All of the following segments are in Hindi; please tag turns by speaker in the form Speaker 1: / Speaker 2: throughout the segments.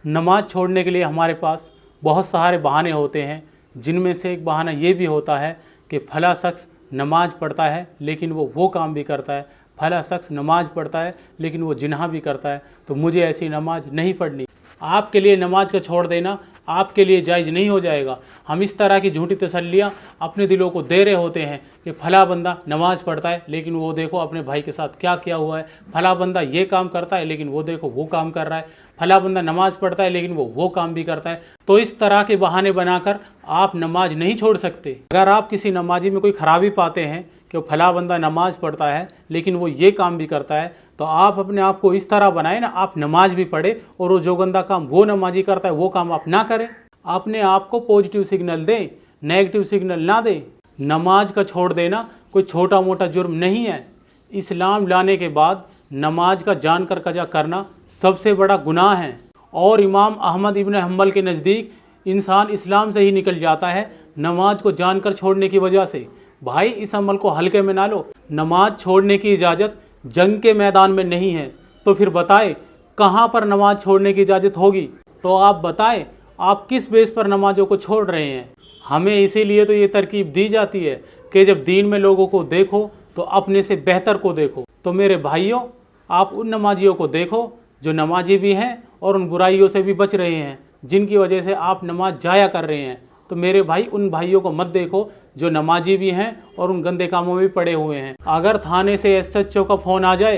Speaker 1: नमाज छोड़ने के लिए हमारे पास बहुत सारे बहाने होते हैं, जिनमें से एक बहाना ये भी होता है कि फला शख्स नमाज पढ़ता है लेकिन वो काम भी करता है, फला शख्स नमाज पढ़ता है लेकिन वो जिन्हा भी करता है, तो मुझे ऐसी नमाज नहीं पढ़नी। आपके लिए नमाज का छोड़ देना आपके लिए जायज़ नहीं हो जाएगा। हम इस तरह की झूठी तसल्लियाँ अपने दिलों को दे रहे होते हैं कि फला बंदा नमाज पढ़ता है लेकिन वो देखो अपने भाई के साथ क्या किया हुआ है, फला बंदा ये काम करता है लेकिन वो देखो वो काम कर रहा है, फला बंदा नमाज पढ़ता है लेकिन वो काम भी करता है। तो इस तरह के बहाने बनाकर आप नमाज नहीं छोड़ सकते। अगर आप किसी नमाजी में कोई खराबी पाते हैं कि फला बंदा नमाज पढ़ता है लेकिन वो ये काम भी करता है, तो आप अपने आप को इस तरह बनाए ना, आप नमाज भी पढ़े और वो जो गंदा काम वो नमाजी करता है वो काम आप ना करें। अपने आप को पॉजिटिव सिग्नल दें, नेगेटिव सिग्नल ना दें। नमाज का छोड़ देना कोई छोटा मोटा जुर्म नहीं है। इस्लाम लाने के बाद नमाज का जानकर कजा करना सबसे बड़ा गुनाह है। और इमाम अहमद इब्न हम्बल के नज़दीक इंसान इस्लाम से ही निकल जाता है नमाज को जानकर छोड़ने की वजह से। भाई इस अमल को हल्के में ना लो। नमाज छोड़ने की इजाज़त जंग के मैदान में नहीं है, तो फिर बताए कहाँ पर नमाज छोड़ने की इजाज़त होगी। तो आप बताएं आप किस बेस पर नमाजों को छोड़ रहे हैं। हमें इसीलिए तो ये तरकीब दी जाती है कि जब दीन में लोगों को देखो तो अपने से बेहतर को देखो। तो मेरे भाइयों, आप उन नमाजियों को देखो जो नमाजी भी हैं और उन बुराइयों से भी बच रहे हैं जिनकी वजह से आप नमाज जाया कर रहे हैं। तो मेरे भाई उन भाइयों को मत देखो जो नमाजी भी हैं और उन गंदे कामों में भी पड़े हुए हैं। अगर थाने से SHO का फ़ोन आ जाए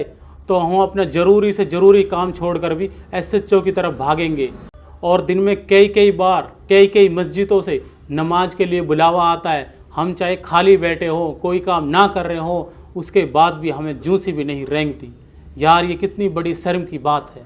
Speaker 1: तो हम अपना ज़रूरी से ज़रूरी काम छोड़कर भी SHO की तरफ भागेंगे। और दिन में कई बार कई मस्जिदों से नमाज के लिए बुलावा आता है। हम चाहे खाली बैठे हो, कोई काम ना कर रहे हो, उसके बाद भी हमें जूं सी भी नहीं रेंगती। यार ये कितनी बड़ी शर्म की बात है।